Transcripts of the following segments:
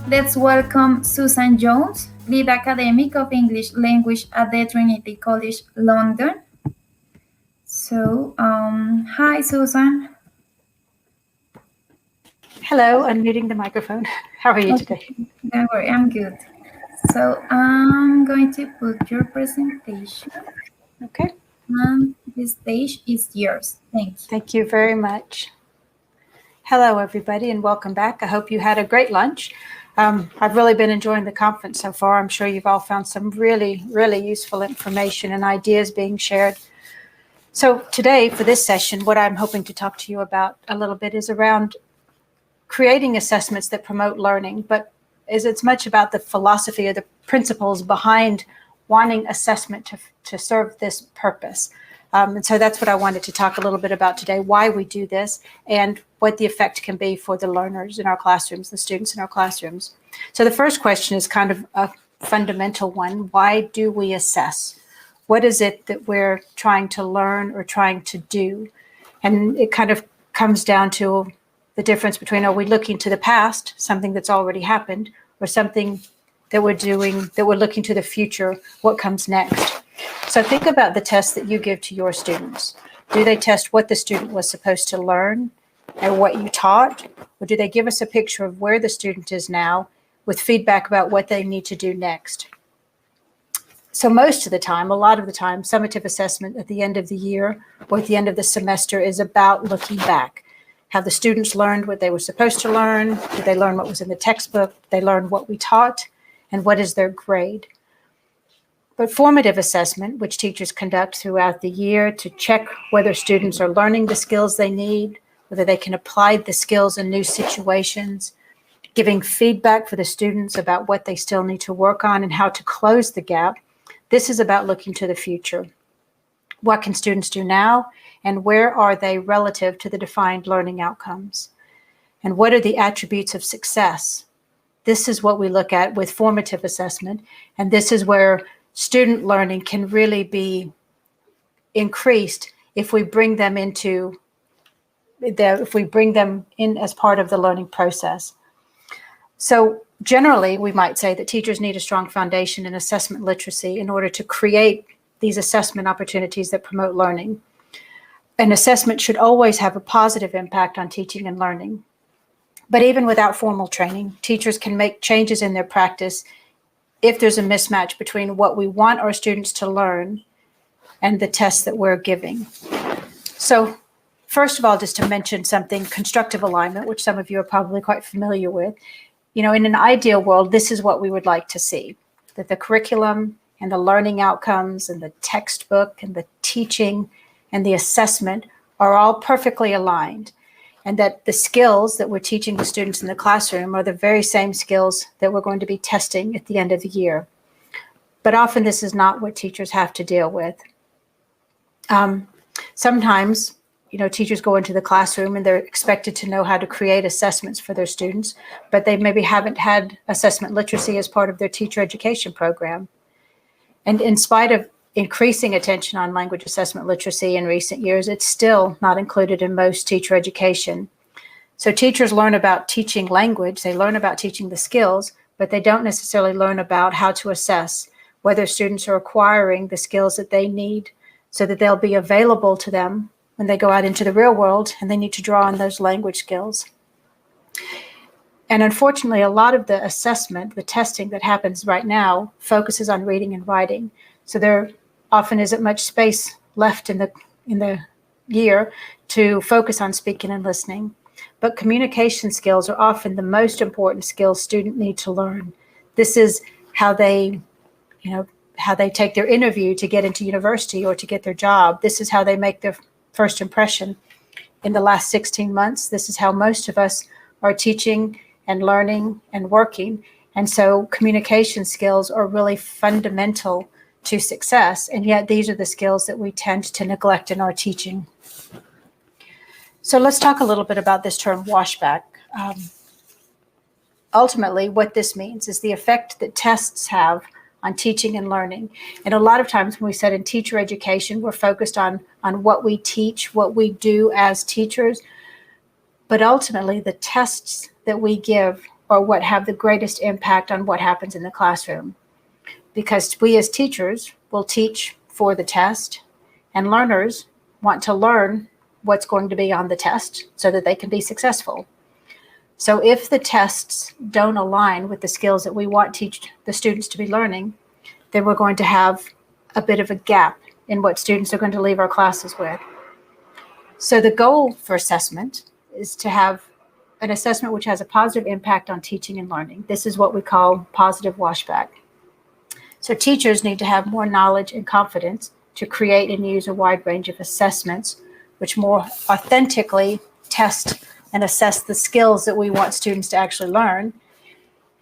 Let's welcome Susan Jones, lead academic of English language at the Trinity College London. Hi Susan. Hello, unmuting the microphone. How are you Okay, today? don't worry, I'm good. So I'm going to put your presentation, Okay, and the stage is yours. Thank you. thank you very much. Hello, everybody, and welcome back. I hope you had a great lunch. I've really been enjoying the conference so far. I'm sure you've all found some really, really useful information and ideas being shared. So today, for this session, what I'm hoping to talk to you about a little bit is around creating assessments that promote learning, but it's much about the philosophy or the principles behind wanting assessment to serve this purpose. And so that's what I wanted to talk a little bit about today, why we do this and what the effect can be for the learners in our classrooms, the students in our classrooms. So the first question is kind of a fundamental one. Why do we assess? What is it that we're trying to learn or trying to do? And it kind of comes down to the difference between, are we looking to the past, something that's already happened, or something that we're doing, that we're looking to the future, what comes next? So think about the tests that you give to your students. Do they test what the student was supposed to learn and what you taught? Or do they give us a picture of where the student is now with feedback about what they need to do next? So most of the time, a lot of the time, summative assessment at the end of the year or at the end of the semester is about looking back. Have the students learned what they were supposed to learn? Did they learn what was in the textbook? Did they learn what we taught? And what is their grade? But formative assessment, which teachers conduct throughout the year to check whether students are learning the skills they need, whether they can apply the skills in new situations, giving feedback for the students about what they still need to work on and how to close the gap. This is about looking to the future. What can students do now? And where are they relative to the defined learning outcomes? And what are the attributes of success? This is what we look at with formative assessment. And this is where student learning can really be increased if we bring them in as part of the learning process. So generally, we might say that teachers need a strong foundation in assessment literacy in order to create these assessment opportunities that promote learning. An assessment should always have a positive impact on teaching and learning. But even without formal training, teachers can make changes in their practice if there's a mismatch between what we want our students to learn and the tests that we're giving. So first of all, just to mention something, constructive alignment, which some of you are probably quite familiar with. In an ideal world, this is what we would like to see, that the curriculum and the learning outcomes and the textbook and the teaching and the assessment are all perfectly aligned, and that the skills that we're teaching the students in the classroom are the very same skills that we're going to be testing at the end of the year. But often this is not what teachers have to deal with. Sometimes, teachers go into the classroom and they're expected to know how to create assessments for their students, but they maybe haven't had assessment literacy as part of their teacher education program. And in spite of increasing attention on language assessment literacy in recent years, it's still not included in most teacher education. So teachers learn about teaching language, they learn about teaching the skills, but they don't necessarily learn about how to assess whether students are acquiring the skills that they need so that they'll be available to them when they go out into the real world and they need to draw on those language skills. And unfortunately, a lot of the assessment, the testing that happens right now, focuses on reading and writing. So there often isn't much space left in the year to focus on speaking and listening. But communication skills are often the most important skills students need to learn. This is how they take their interview to get into university or to get their job. This is how they make their first impression. In the last 16 months, this is how most of us are teaching and learning and working. And so communication skills are really fundamental to success. And yet these are the skills that we tend to neglect in our teaching. So let's talk a little bit about this term washback. Ultimately, what this means is the effect that tests have on teaching and learning. And a lot of times when we said in teacher education, we're focused on what we teach, what we do as teachers. But ultimately, the tests that we give or what have the greatest impact on what happens in the classroom. Because we as teachers will teach for the test, and learners want to learn what's going to be on the test so that they can be successful. So if the tests don't align with the skills that we want the students to be learning, then we're going to have a bit of a gap in what students are going to leave our classes with. So the goal for assessment is to have an assessment which has a positive impact on teaching and learning. This is what we call positive washback. So teachers need to have more knowledge and confidence to create and use a wide range of assessments which more authentically test and assess the skills that we want students to actually learn.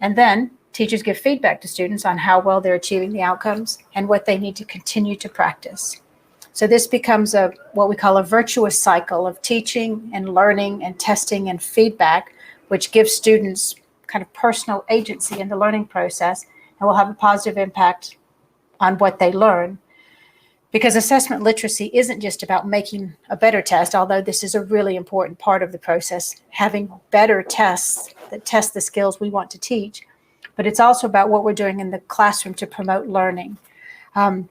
And then teachers give feedback to students on how well they're achieving the outcomes and what they need to continue to practice. So this becomes what we call a virtuous cycle of teaching and learning and testing and feedback, which gives students kind of personal agency in the learning process and will have a positive impact on what they learn. Because assessment literacy isn't just about making a better test, although this is a really important part of the process, having better tests that test the skills we want to teach, but it's also about what we're doing in the classroom to promote learning. And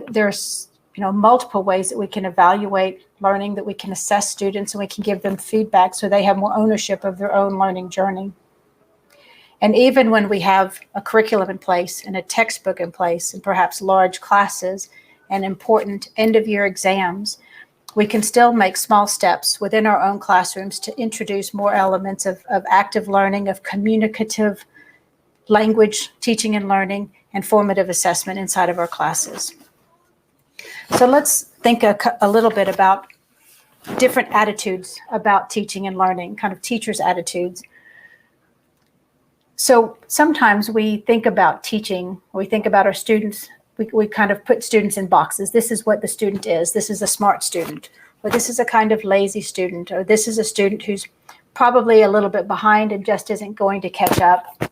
there's multiple ways that we can evaluate learning, that we can assess students, and we can give them feedback so they have more ownership of their own learning journey. And even when we have a curriculum in place and a textbook in place and perhaps large classes and important end-of-year exams, we can still make small steps within our own classrooms to introduce more elements of active learning, of communicative language teaching and learning, and formative assessment inside of our classes. So let's think a little bit about different attitudes about teaching and learning, kind of teachers' attitudes. So sometimes we think about teaching, we think about our students, we kind of put students in boxes. This is what the student is. This is a smart student, or this is a kind of lazy student, or this is a student who's probably a little bit behind and just isn't going to catch up.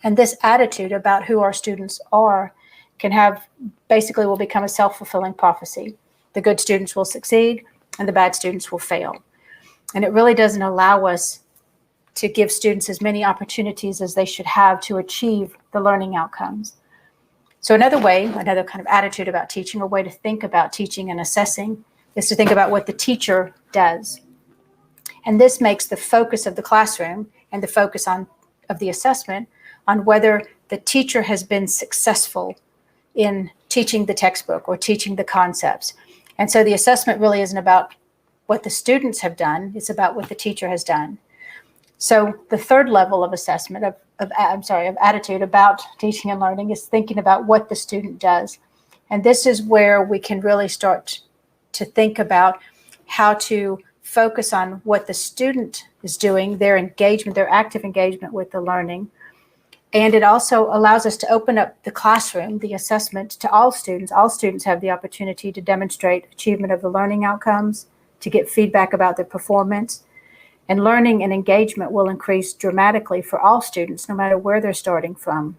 And this attitude about who our students are will become a self-fulfilling prophecy. The good students will succeed and the bad students will fail. And it really doesn't allow us to give students as many opportunities as they should have to achieve the learning outcomes. So another kind of attitude about teaching, or way to think about teaching and assessing, is to think about what the teacher does. And this makes the focus of the classroom and the focus of the assessment on whether the teacher has been successful in teaching the textbook or teaching the concepts. And so the assessment really isn't about what the students have done, it's about what the teacher has done. So the third level of assessment, of attitude about teaching and learning, is thinking about what the student does. And this is where we can really start to think about how to focus on what the student is doing, their engagement, their active engagement with the learning. And it also allows us to open up the classroom, the assessment, to all students. All students have the opportunity to demonstrate achievement of the learning outcomes, to get feedback about their performance. And learning and engagement will increase dramatically for all students, no matter where they're starting from.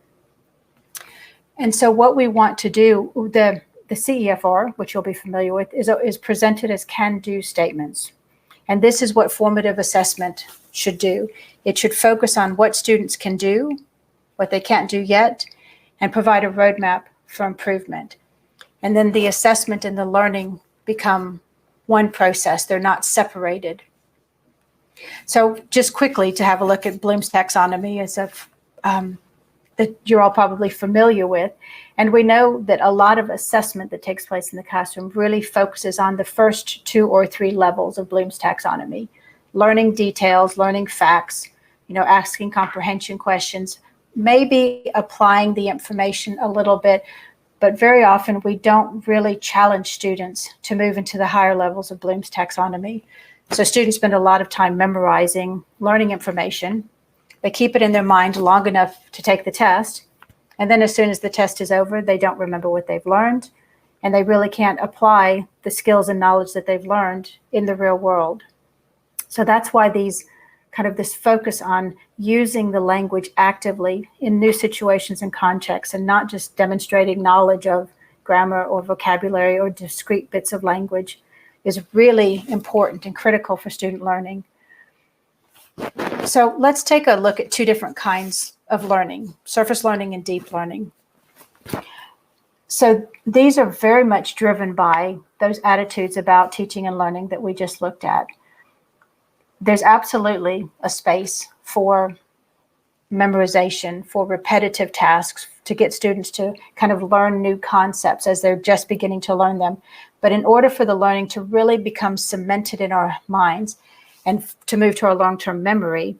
And so what we want to do, the CEFR, which you'll be familiar with, is presented as can-do statements. And this is what formative assessment should do. It should focus on what students can do, what they can't do yet, and provide a roadmap for improvement. And then the assessment and the learning become one process. They're not separated. So just quickly to have a look at Bloom's taxonomy, that you're all probably familiar with. And we know that a lot of assessment that takes place in the classroom really focuses on the first 2 or 3 levels of Bloom's taxonomy: learning details, learning facts, asking comprehension questions, maybe applying the information a little bit, but very often we don't really challenge students to move into the higher levels of Bloom's taxonomy. So students spend a lot of time memorizing, learning information. They keep it in their mind long enough to take the test. And then as soon as the test is over, they don't remember what they've learned, and they really can't apply the skills and knowledge that they've learned in the real world. So that's why this focus on using the language actively in new situations and contexts, and not just demonstrating knowledge of grammar or vocabulary or discrete bits of language, is really important and critical for student learning. So let's take a look at two different kinds of learning, surface learning and deep learning. So these are very much driven by those attitudes about teaching and learning that we just looked at. There's absolutely a space for memorization, for repetitive tasks, to get students to kind of learn new concepts as they're just beginning to learn them. But in order for the learning to really become cemented in our minds and to move to our long-term memory,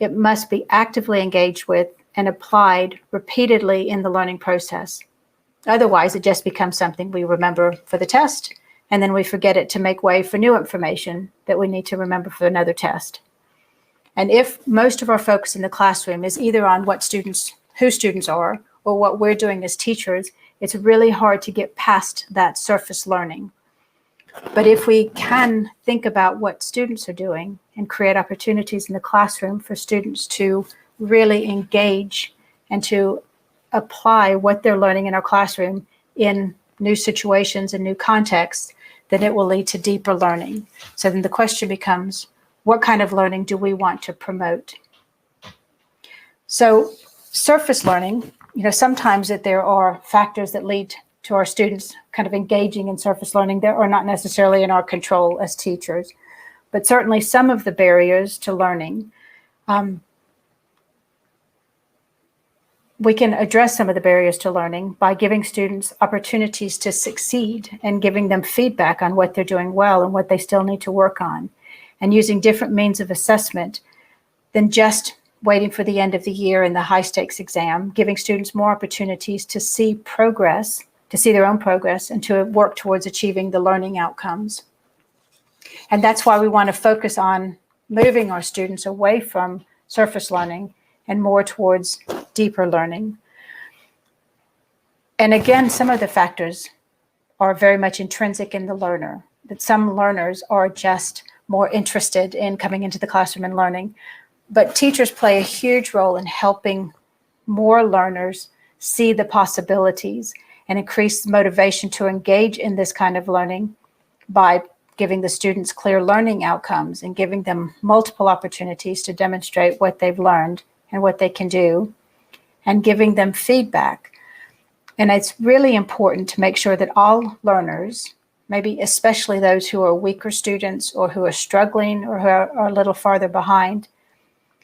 it must be actively engaged with and applied repeatedly in the learning process. Otherwise, it just becomes something we remember for the test, and then we forget it to make way for new information that we need to remember for another test. And if most of our focus in the classroom is either on who students are, or what we're doing as teachers, it's really hard to get past that surface learning. But if we can think about what students are doing and create opportunities in the classroom for students to really engage and to apply what they're learning in our classroom in new situations and new contexts, then it will lead to deeper learning. So then the question becomes, what kind of learning do we want to promote? So surface learning, sometimes that there are factors that lead to our students kind of engaging in surface learning that are not necessarily in our control as teachers, but certainly some of the barriers to learning. We can address some of the barriers to learning by giving students opportunities to succeed and giving them feedback on what they're doing well and what they still need to work on, and using different means of assessment than just waiting for the end of the year and the high stakes exam, giving students more opportunities to see progress, to see their own progress, and to work towards achieving the learning outcomes. And that's why we want to focus on moving our students away from surface learning and more towards deeper learning. And again, some of the factors are very much intrinsic in the learner, that some learners are just more interested in coming into the classroom and learning. But teachers play a huge role in helping more learners see the possibilities and increase motivation to engage in this kind of learning by giving the students clear learning outcomes and giving them multiple opportunities to demonstrate what they've learned and what they can do, and giving them feedback. And it's really important to make sure that all learners, maybe especially those who are weaker students or who are struggling or who are a little farther behind,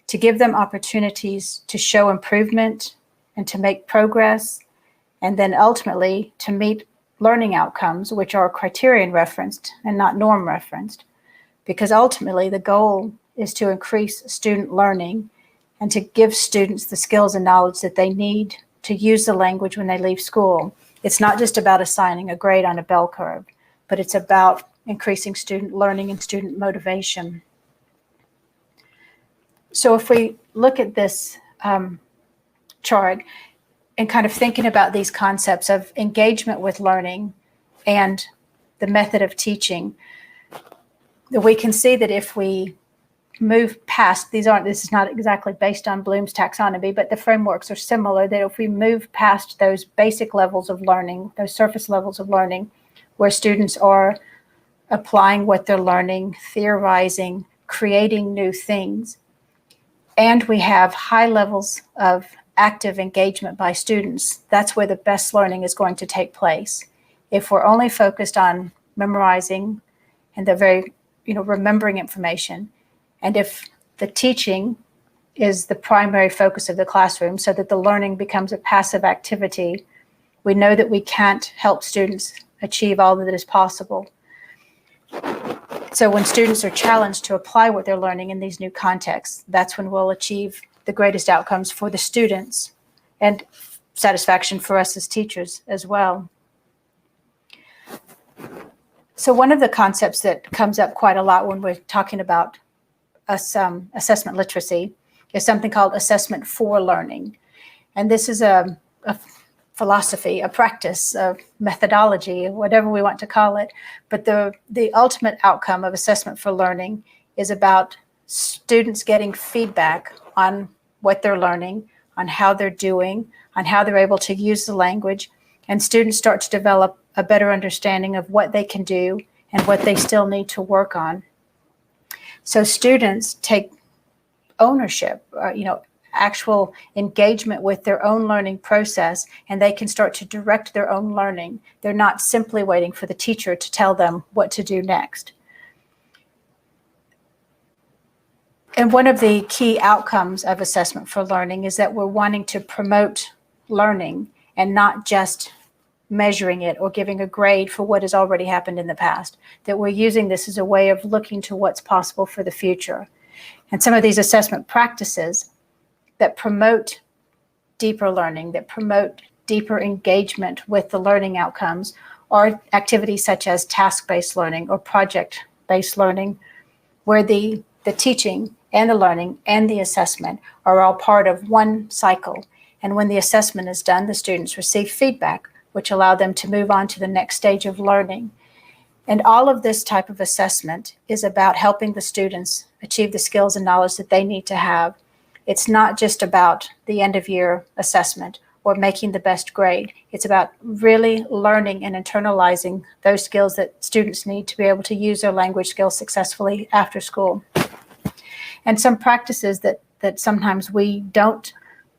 to give them opportunities to show improvement and to make progress, and then ultimately to meet learning outcomes, which are criterion referenced and not norm referenced, because ultimately the goal is to increase student learning and to give students the skills and knowledge that they need to use the language when they leave school. It's not just about assigning a grade on a bell curve, but it's about increasing student learning and student motivation. So if we look at this chart and kind of thinking about these concepts of engagement with learning and the method of teaching, we can see that if we move past, this is not exactly based on Bloom's taxonomy, but the frameworks are similar, that if we move past those basic levels of learning, those surface levels of learning, where students are applying what they're learning, theorizing, creating new things, and we have high levels of active engagement by students, that's where the best learning is going to take place. If we're only focused on memorizing and remembering information, and if the teaching is the primary focus of the classroom so that the learning becomes a passive activity, we know that we can't help students achieve all that is possible. So when students are challenged to apply what they're learning in these new contexts, that's when we'll achieve the greatest outcomes for the students and satisfaction for us as teachers as well. So one of the concepts that comes up quite a lot when we're talking about assessment literacy is something called assessment for learning. And this is a philosophy, a practice, a methodology, whatever we want to call it. But the ultimate outcome of assessment for learning is about students getting feedback on what they're learning, on how they're doing, on how they're able to use the language, and students start to develop a better understanding of what they can do and what they still need to work on. So students take ownership, actual engagement with their own learning process, and they can start to direct their own learning. They're not simply waiting for the teacher to tell them what to do next. And one of the key outcomes of assessment for learning is that we're wanting to promote learning and not just measuring it or giving a grade for what has already happened in the past, that we're using this as a way of looking to what's possible for the future. And some of these assessment practices that promote deeper learning, that promote deeper engagement with the learning outcomes, are activities such as task-based learning or project-based learning, where the teaching and the learning and the assessment are all part of one cycle. And when the assessment is done, the students receive feedback, which allow them to move on to the next stage of learning. And all of this type of assessment is about helping the students achieve the skills and knowledge that they need to have. It's not just about the end of year assessment or making the best grade. It's about really learning and internalizing those skills that students need to be able to use their language skills successfully after school. And some practices that sometimes we don't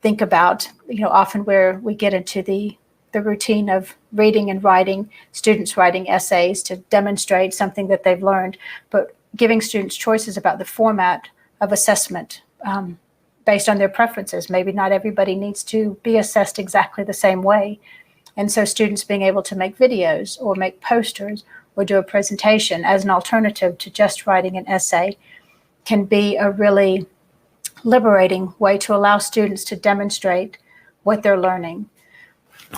think about, often where we get into the routine of reading and writing, students writing essays to demonstrate something that they've learned, but giving students choices about the format of assessment based on their preferences. Maybe not everybody needs to be assessed exactly the same way. And so students being able to make videos or make posters or do a presentation as an alternative to just writing an essay can be a really liberating way to allow students to demonstrate what they're learning.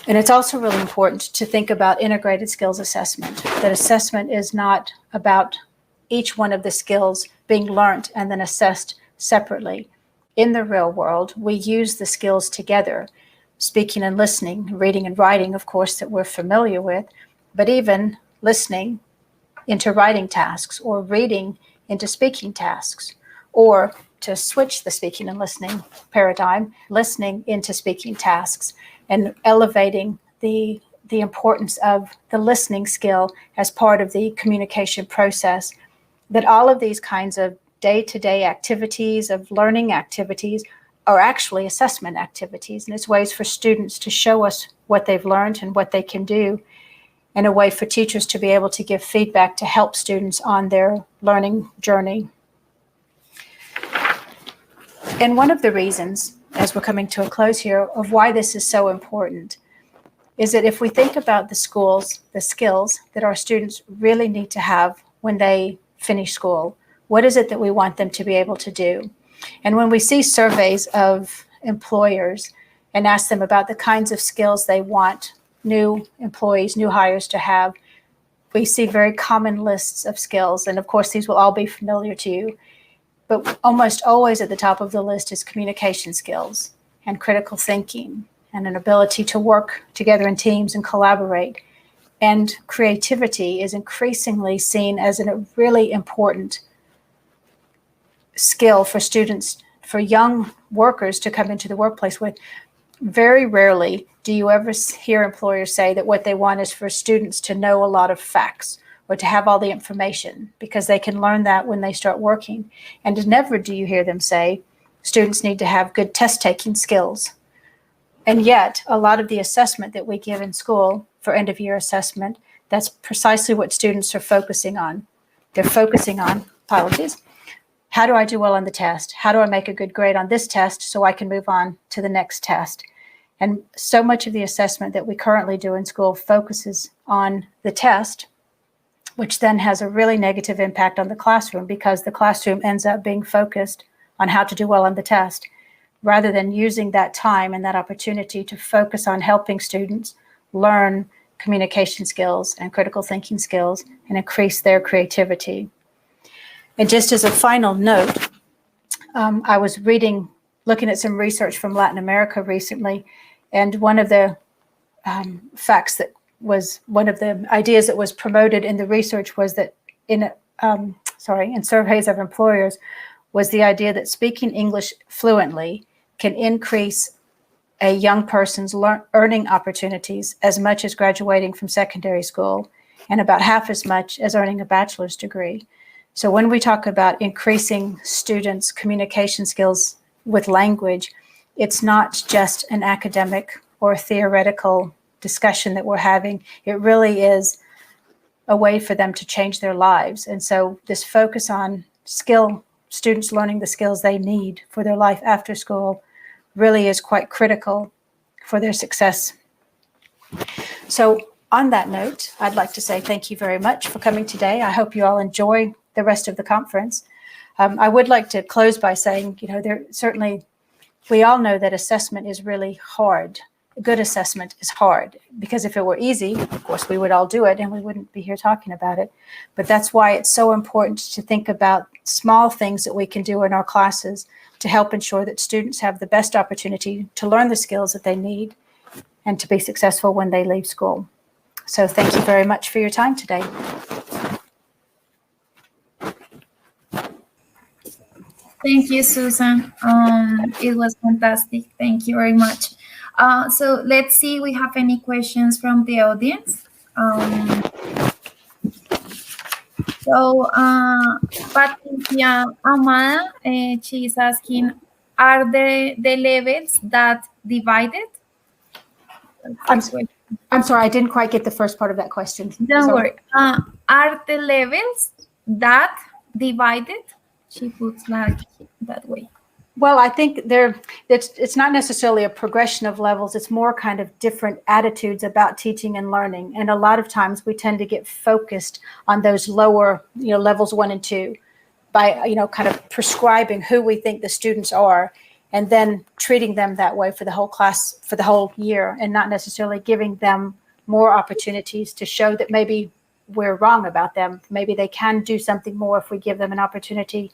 And it's also really important to think about integrated skills assessment, that assessment is not about each one of the skills being learned and then assessed separately. In the real world, we use the skills together, speaking and listening, reading and writing, of course, that we're familiar with, but even listening into writing tasks or reading into speaking tasks, or to switch the speaking and listening paradigm, listening into speaking tasks, and elevating the importance of the listening skill as part of the communication process. That all of these kinds of day-to-day activities, of learning activities, are actually assessment activities, and it's ways for students to show us what they've learned and what they can do, and a way for teachers to be able to give feedback to help students on their learning journey. And one of the reasons, as we're coming to a close here, of why this is so important is that if we think about the skills that our students really need to have when they finish school, what is it that we want them to be able to do? And when we see surveys of employers and ask them about the kinds of skills they want new employees, new hires to have, we see very common lists of skills. And of course, these will all be familiar to you. But almost always at the top of the list is communication skills and critical thinking and an ability to work together in teams and collaborate. And creativity is increasingly seen as a really important skill for students, for young workers to come into the workplace with. Very rarely do you ever hear employers say that what they want is for students to know a lot of facts or to have all the information, because they can learn that when they start working. And never do you hear them say students need to have good test-taking skills. And yet, a lot of the assessment that we give in school for end-of-year assessment, that's precisely what students are focusing on. They're focusing on, how do I do well on the test? How do I make a good grade on this test so I can move on to the next test? And so much of the assessment that we currently do in school focuses on the test, which then has a really negative impact on the classroom, because the classroom ends up being focused on how to do well on the test, rather than using that time and that opportunity to focus on helping students learn communication skills and critical thinking skills and increase their creativity. And just as a final note, I was looking at some research from Latin America recently, and one of the facts that was one of the ideas that was promoted in the research was that in surveys of employers was the idea that speaking English fluently can increase a young person's earning opportunities as much as graduating from secondary school, and about half as much as earning a bachelor's degree. So when we talk about increasing students' communication skills with language, it's not just an academic or theoretical discussion that we're having. It really is a way for them to change their lives. And so this focus on students learning the skills they need for their life after school really is quite critical for their success. So on that note, I'd like to say thank you very much for coming today. I hope you all enjoy the rest of the conference. I would like to close by saying, we all know that assessment is really hard. Good assessment is hard, because if it were easy, of course, we would all do it and we wouldn't be here talking about it. But that's why it's so important to think about small things that we can do in our classes to help ensure that students have the best opportunity to learn the skills that they need and to be successful when they leave school. So thank you very much for your time today. Thank you, Susan. It was fantastic. Thank you very much. So let's see if we have any questions from the audience. Patricia Amada, she is asking, are the levels that divided? I'm sorry, I didn't quite get the first part of that question. Don't worry. Are the levels that divided? She puts like that way. Well, I think it's not necessarily a progression of levels. It's more kind of different attitudes about teaching and learning. And a lot of times we tend to get focused on those lower, levels 1 and 2 by, kind of prescribing who we think the students are and then treating them that way for the whole class, for the whole year, and not necessarily giving them more opportunities to show that maybe we're wrong about them. Maybe they can do something more if we give them an opportunity.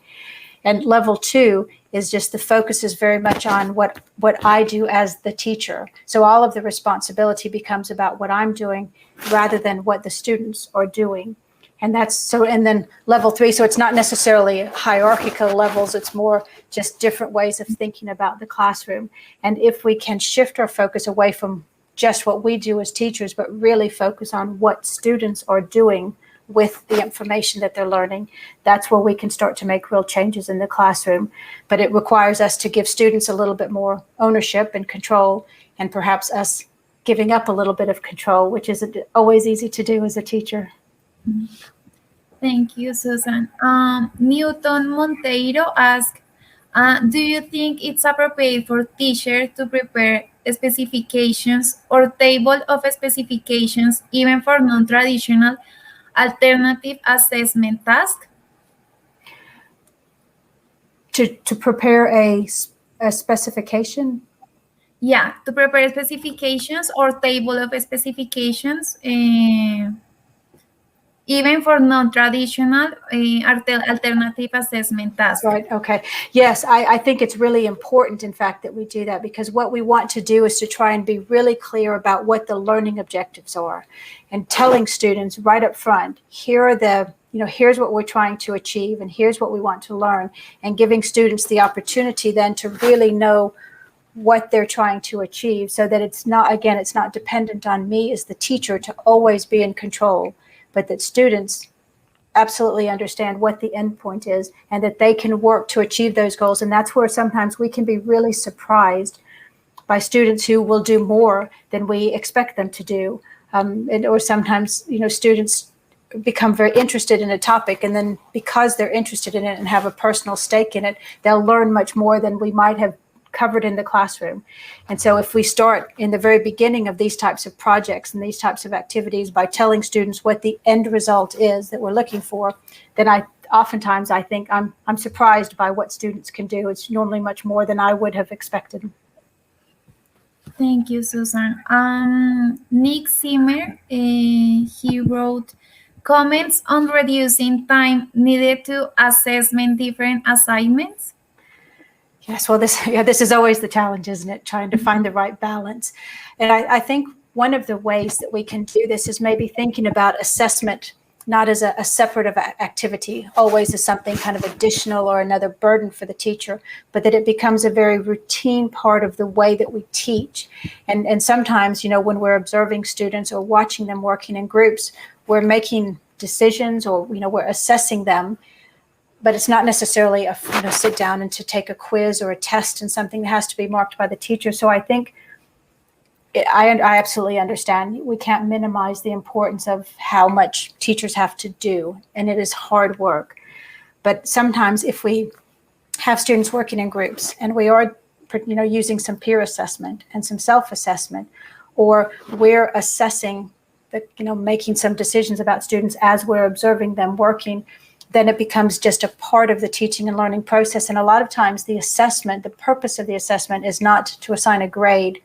And level 2 is just the focus is very much on what I do as the teacher. So all of the responsibility becomes about what I'm doing rather than what the students are doing. And then level 3, so it's not necessarily hierarchical levels, it's more just different ways of thinking about the classroom. And if we can shift our focus away from just what we do as teachers, but really focus on what students are doing with the information that they're learning, that's where we can start to make real changes in the classroom. But it requires us to give students a little bit more ownership and control, and perhaps us giving up a little bit of control, which isn't always easy to do as a teacher. Thank you, Susan. Newton Monteiro asked, do you think it's appropriate for teachers to prepare specifications or table of specifications even for non-traditional alternative assessment tasks? To prepare a specification? Yeah, to prepare specifications or table of specifications, even for non-traditional alternative assessment tasks. Right, okay. Yes, I think it's really important, in fact, that we do that, because what we want to do is to try and be really clear about what the learning objectives are, and telling students right up front, here's what we're trying to achieve, and here's what we want to learn, and giving students the opportunity then to really know what they're trying to achieve, so that it's not dependent on me as the teacher to always be in control, but that students absolutely understand what the end point is and that they can work to achieve those goals. And that's where sometimes we can be really surprised by students who will do more than we expect them to do. Or sometimes, students become very interested in a topic, and then because they're interested in it and have a personal stake in it, they'll learn much more than we might have covered in the classroom. And so if we start in the very beginning of these types of projects and these types of activities by telling students what the end result is that we're looking for, then oftentimes I think I'm surprised by what students can do. It's normally much more than I would have expected. Thank you, Susan. Nick Zimmer, he wrote, comments on reducing time needed to assessment different assignments. Yes, well, this is always the challenge, isn't it? Trying to find the right balance. And I think one of the ways that we can do this is maybe thinking about assessment not as a separate activity, always as something kind of additional or another burden for the teacher, but that it becomes a very routine part of the way that we teach. And sometimes, when we're observing students or watching them working in groups, we're making decisions, or we're assessing them but it's not necessarily a sit down and to take a quiz or a test and something that has to be marked by the teacher. So I think I absolutely understand. We can't minimize the importance of how much teachers have to do, and it is hard work. But sometimes if we have students working in groups and we are using some peer assessment and some self-assessment, or we're assessing making some decisions about students as we're observing them working, then it becomes just a part of the teaching and learning process. And a lot of times the purpose of the assessment is not to assign a grade,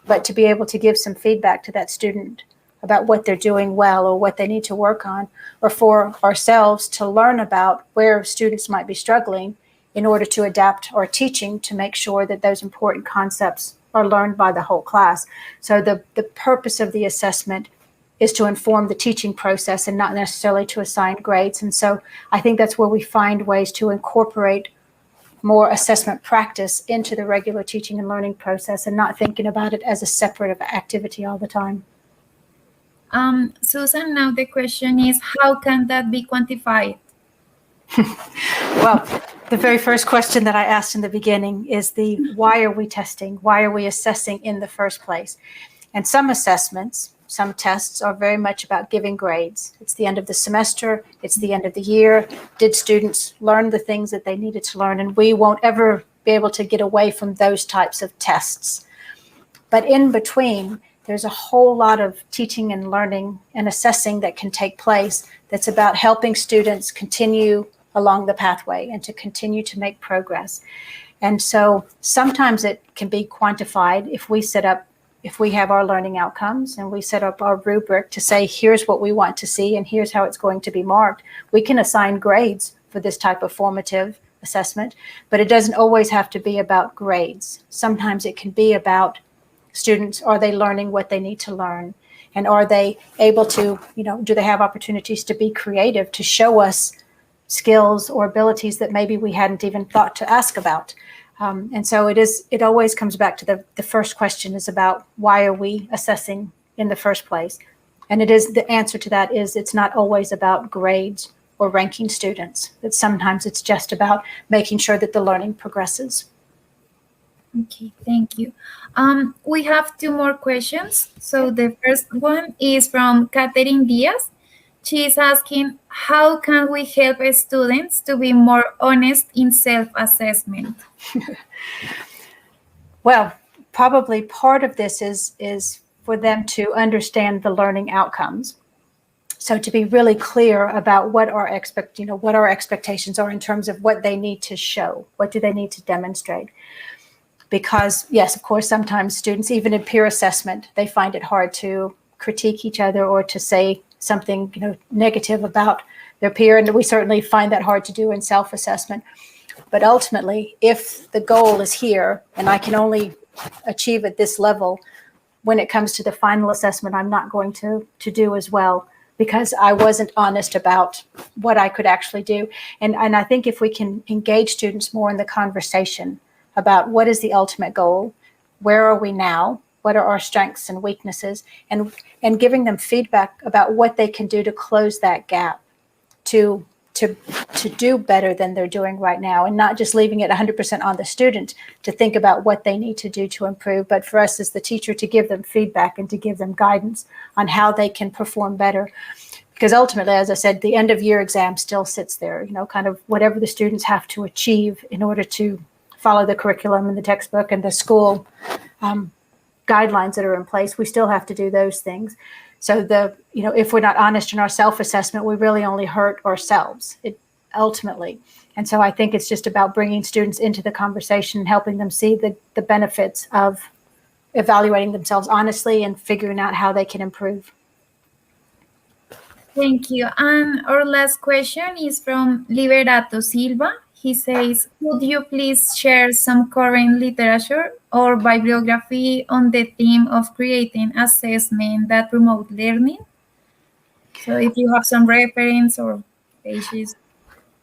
but to be able to give some feedback to that student about what they're doing well or what they need to work on, or for ourselves to learn about where students might be struggling in order to adapt our teaching to make sure that those important concepts are learned by the whole class. So the purpose of the assessment is to inform the teaching process and not necessarily to assign grades. And so I think that's where we find ways to incorporate more assessment practice into the regular teaching and learning process and not thinking about it as a separate activity all the time. Susan, now the question is, how can that be quantified? Well, the very first question that I asked in the beginning is why are we testing? Why are we assessing in the first place? And some assessments, some tests are very much about giving grades. It's the end of the semester. It's the end of the year. Did students learn the things that they needed to learn? And we won't ever be able to get away from those types of tests. But in between, there's a whole lot of teaching and learning and assessing that can take place that's about helping students continue along the pathway and to continue to make progress. And so sometimes it can be quantified if we have our learning outcomes and we set up our rubric to say, here's what we want to see and here's how it's going to be marked. We can assign grades for this type of formative assessment, but it doesn't always have to be about grades. Sometimes it can be about students, are they learning what they need to learn? And are they able to, do they have opportunities to be creative, to show us skills or abilities that maybe we hadn't even thought to ask about? And so it always comes back to the first question is about why are we assessing in the first place? And the answer to that is it's not always about grades or ranking students. That sometimes it's just about making sure that the learning progresses. Okay, thank you. We have two more questions. So the first one is from Catherine Diaz. She is asking, how can we help students to be more honest in self-assessment? Well, probably part of this is for them to understand the learning outcomes. So to be really clear about what our expectations are in terms of what they need to show, what do they need to demonstrate. Because yes, of course, sometimes students, even in peer assessment, they find it hard to critique each other or to say something negative about their peer. And we certainly find that hard to do in self-assessment. But ultimately, if the goal is here and I can only achieve at this level, when it comes to the final assessment, I'm not going to do as well because I wasn't honest about what I could actually do. And I think if we can engage students more in the conversation about what is the ultimate goal, where are we now, what are our strengths and weaknesses, and giving them feedback about what they can do to close that gap, to do better than they're doing right now, and not just leaving it 100% on the student to think about what they need to do to improve, but for us as the teacher to give them feedback and to give them guidance on how they can perform better. Because ultimately, as I said, the end of year exam still sits there, kind of whatever the students have to achieve in order to follow the curriculum and the textbook and the school guidelines that are in place, we still have to do those things. So if we're not honest in our self-assessment, we really only hurt ourselves ultimately. And so I think it's just about bringing students into the conversation and helping them see the benefits of evaluating themselves honestly and figuring out how they can improve. Thank you. And our last question is from Liberato Silva. He says, could you please share some current literature or bibliography on the theme of creating assessment that promote learning? So if you have some reference or pages.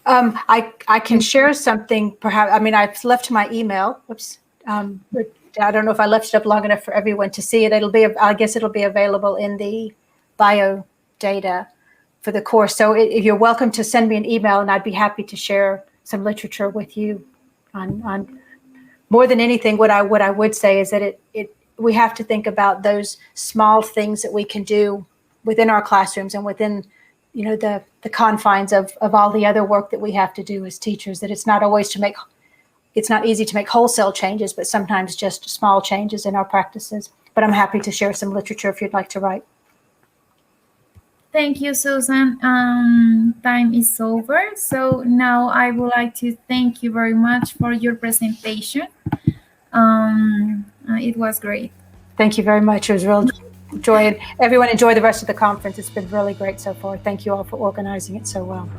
I can share something, perhaps. I mean, I've left my email. Oops. I don't know if I left it up long enough for everyone to see it. I guess it'll be available in the bio data the course. So you're welcome to send me an email, and I'd be happy to share some literature with you on more than anything. What I would say is that we have to think about those small things that we can do within our classrooms and within, the confines of all the other work that we have to do as teachers, that it's not easy to make wholesale changes, but sometimes just small changes in our practices. But I'm happy to share some literature if you'd like to write. Thank you, Susan. Time is over. So now I would like to thank you very much for your presentation. It was great. Thank you very much. It was real joy. And everyone enjoy the rest of the conference. It's been really great so far. Thank you all for organizing it so well.